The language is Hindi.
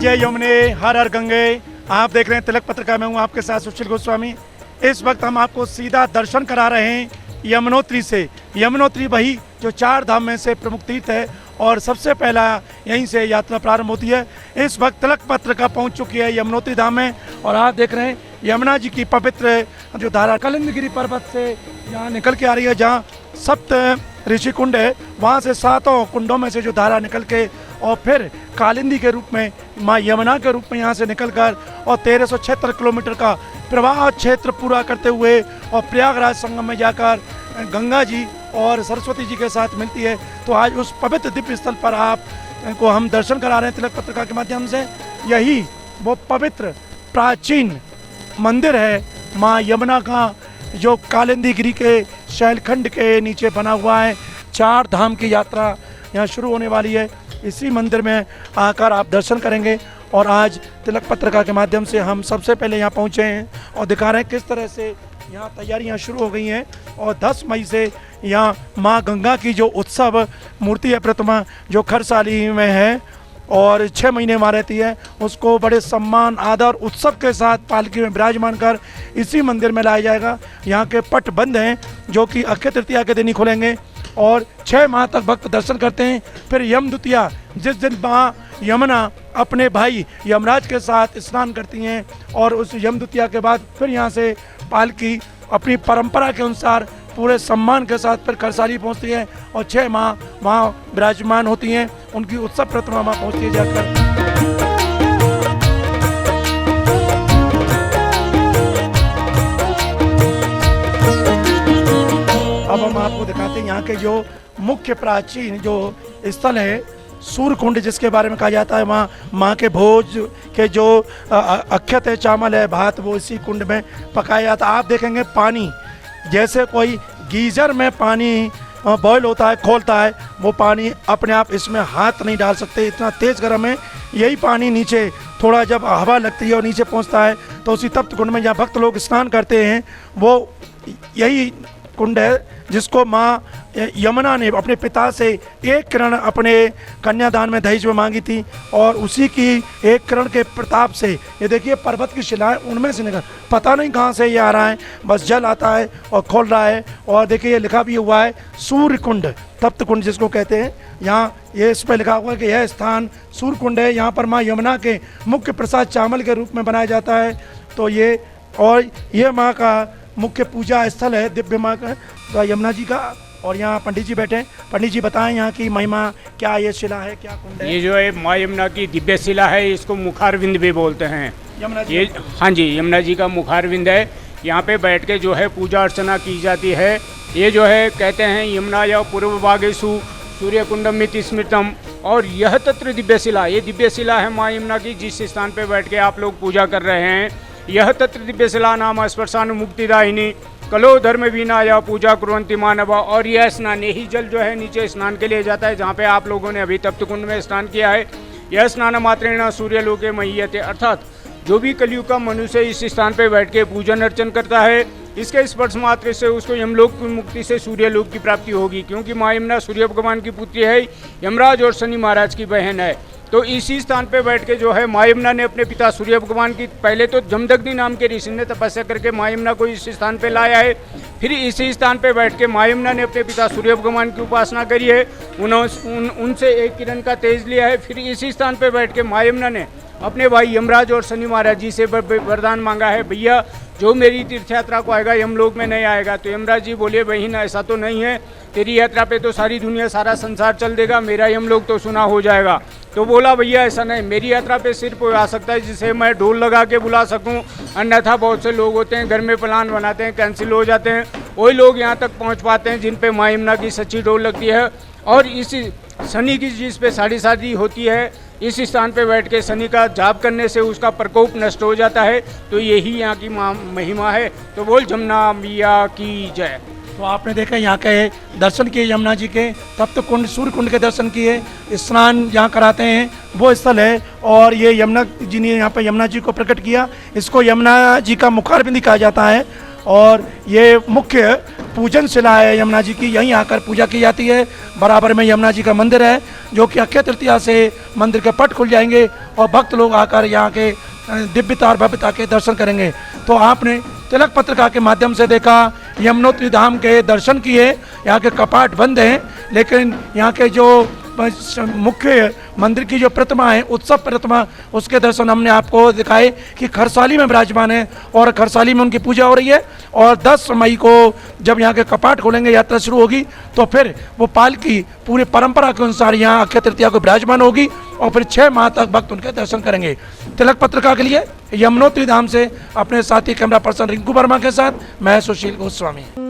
जय यमुने, हर हर गंगे। आप देख रहे हैं तिलक पत्रिका में, हूँ आपके साथ सुशील गोस्वामी। इस वक्त हम आपको सीधा दर्शन करा रहे हैं यमुनोत्री से। यमुनोत्री वही जो 4 धाम में से प्रमुख तीर्थ है और सबसे पहला यहीं से यात्रा प्रारंभ होती है। इस वक्त तिलक पत्रिका पहुंच चुकी है यमुनोत्री धाम में और आप देख रहे हैं यमुना जी की पवित्र जो धारा कालिंदीगिरी पर्वत से यहाँ निकल के आ रही है, जहाँ सप्त ऋषि कुंड है, वहाँ से 7 कुंडों में से जो धारा निकल के और फिर कालिंदी के रूप में माँ यमुना के रूप में यहाँ से निकलकर और 1376 किलोमीटर का प्रवाह क्षेत्र पूरा करते हुए और प्रयागराज संगम में जाकर गंगा जी और सरस्वती जी के साथ मिलती है। तो आज उस पवित्र दिव्य स्थल पर आप को हम दर्शन करा रहे हैं तिलक पत्रिका के माध्यम से। यही वो पवित्र प्राचीन मंदिर है माँ यमुना का, जो कालिंदीगिरी के शैलखंड के नीचे बना हुआ है। 4 धाम की यात्रा यहाँ शुरू होने वाली है। इसी मंदिर में आकर आप दर्शन करेंगे और आज तिलक पत्रिका के माध्यम से हम सबसे पहले यहाँ पहुँचे हैं और दिखा रहे हैं किस तरह से यहाँ तैयारियाँ शुरू हो गई हैं। और 10 मई से यहाँ माँ गंगा की जो उत्सव मूर्ति है, प्रतिमा जो खरसाली में है और 6 महीने वहाँ रहती है, उसको बड़े सम्मान आदर उत्सव के साथ पालकी में विराजमान कर इसी मंदिर में लाया जाएगा। यहाँ के पट बंद हैं जो कि अक्षय तृतीया के दिन ही खुलेंगे और 6 माह तक भक्त दर्शन करते हैं। फिर यम द्वितीया, जिस दिन माँ यमुना अपने भाई यमराज के साथ स्नान करती हैं और उस यम द्वितीया के बाद फिर यहाँ से पालकी अपनी परंपरा के अनुसार पूरे सम्मान के साथ फिर खरसाली पहुँचती है और 6 माह वहाँ विराजमान होती हैं। उनकी उत्सव प्रतिमा वहाँ पहुँचती है जाकर। अब हम आपको दिखाते हैं यहाँ के जो मुख्य प्राचीन जो स्थल है सूर्यकुंड, जिसके बारे में कहा जाता है वहाँ माँ के भोज के जो अक्षत है, चावल है, भात, वो इसी कुंड में पकाया जाता है। आप देखेंगे पानी जैसे कोई गीजर में पानी बॉयल होता है, खोलता है, वो पानी अपने आप इसमें हाथ नहीं डाल सकते, इतना तेज़ गर्म है। यही पानी नीचे थोड़ा जब हवा लगती है और नीचे पहुंचता है तो उसी तप्त कुंड में जहाँ भक्त लोग स्नान करते हैं वो यही कुंड है जिसको माँ यमुना ने अपने पिता से 1 किरण अपने कन्यादान में दहेज में मांगी थी और उसी की 1 किरण के प्रताप से ये देखिए पर्वत की शिलाएं उनमें से निकल, पता नहीं कहाँ से ये आ रहा है, बस जल आता है और खोल रहा है। और देखिए ये लिखा भी हुआ है सूर्य कुंड, तप्त कुंड जिसको कहते हैं। यहाँ ये इस पर लिखा हुआ है कि यह स्थान सूर्य कुंड है। यहाँ पर माँ यमुना के मुख्य प्रसाद चावल के रूप में बनाया जाता है। तो ये और ये माँ का मुख्य पूजा स्थल है, दिव्य माँ का तो यमुना जी का। और यहाँ पंडित जी बैठे हैं। पंडित जी बताएं यहाँ की महिमा क्या, ये शिला है, क्या कुंड है? ये जो है माँ यमुना की दिव्य शिला है, इसको मुखारविंद भी बोलते हैं। यमुना जी, ये हाँ जी, यमुना जी का मुखारविंद है। यहाँ पे बैठ के जो है पूजा अर्चना की जाती है। ये जो है कहते हैं यमुना या पूर्व भागेशु सूर्य कुंडमिति स्मृतम, और यह तत्र दिव्य शिला, ये दिव्य शिला है माँ यमुना की, जिस स्थान पे बैठ के आप लोग पूजा कर रहे हैं। यह तत्र दिव्य शिला नाम स्पर्शानुमुक्तिदायिनी कलो धर्म वीना या पूजा कुर्वन्ति मानव। और यह स्नान, यही जल जो है नीचे स्नान के लिए जाता है, जहाँ पे आप लोगों ने अभी तप्त कुंड में स्नान किया है। यह स्नान मात्रेण सूर्यलोके महीयते, अर्थात जो भी कलयुग का मनुष्य इस स्थान पे बैठ के पूजन अर्चन करता है, इसके स्पर्श मात्र से उसको यमलोक की मुक्ति से सूर्यलोक की प्राप्ति होगी। क्योंकि माँ यमुना सूर्य भगवान की पुत्री है, यमराज और शनि महाराज की बहन है। तो इसी स्थान पे बैठ के जो है माँ यमुना ने अपने पिता सूर्य भगवान की, पहले तो जमदग्नि नाम के ऋषि ने तपस्या करके माँ यमुना को इस स्थान पे लाया है। फिर इसी स्थान पे बैठ के माँ यमुना ने अपने पिता सूर्य भगवान की उपासना करी है, उनसे 1 किरण का तेज लिया है। फिर इसी स्थान पे बैठ के माँ यमुना ने अपने भाई यमराज और शनि महाराज जी से वरदान मांगा है, भैया जो मेरी तीर्थ यात्रा को आएगा यमलोक में नहीं आएगा। तो यमराज जी बोले, बहन ऐसा तो नहीं है, तेरी यात्रा पे तो सारी दुनिया सारा संसार चल देगा, मेरा यमलोक तो सुना हो जाएगा। तो बोला, भैया ऐसा नहीं, मेरी यात्रा पे सिर्फ आ सकता है जिसे मैं ढोल लगा के बुला सकूं, अन्यथा बहुत से लोग होते हैं घर में प्लान बनाते हैं, कैंसिल हो जाते हैं, वही लोग यहाँ तक पहुँच पाते हैं जिन पे माँ यमुना की सच्ची ढोल लगती है। और इसी शनि की जिस पे साड़ी शादी होती है, इस स्थान पे बैठ के शनि का जाप करने से उसका प्रकोप नष्ट हो जाता है। तो यही यहाँ की महिमा है। तो बोल जमुना मैया की जय। तो आपने देखा यहाँ के दर्शन किए यमुना जी के, तप्त कुंड सूर्य कुंड के दर्शन किए, स्नान यहाँ कराते हैं, वो स्थल है। और ये यमुना जी ने यहाँ पे यमुना जी को प्रकट किया, इसको यमुना जी का मुखारविंद कहा जाता है। और ये मुख्य पूजन शिला है यमुना जी की, यहीं आकर पूजा की जाती है। बराबर में यमुना जी का मंदिर है जो कि अक्षय तृतीया से मंदिर के पट खुल जाएंगे और भक्त लोग आकर यहाँ के दिव्यता और भव्यता के दर्शन करेंगे। तो आपने तिलक पत्रिका के माध्यम से देखा, यमुनोत्री धाम के दर्शन किए, यहाँ के कपाट बंद हैं, लेकिन यहाँ के जो मुख्य मंदिर की जो प्रतिमा है, उत्सव प्रतिमा, उसके दर्शन हमने आपको दिखाए कि खरसाली में विराजमान है और खरसाली में उनकी पूजा हो रही है। और 10 मई को जब यहाँ के कपाट खोलेंगे, यात्रा शुरू होगी, तो फिर वो पालकी पूरी परंपरा के अनुसार यहाँ अक्षय तृतीया को विराजमान होगी और फिर 6 माह तक भक्त उनके दर्शन करेंगे। तिलक पत्रिका के लिए यमुनोत्री धाम से अपने साथी कैमरा पर्सन रिंकू वर्मा के साथ मैं सुशील गोस्वामी।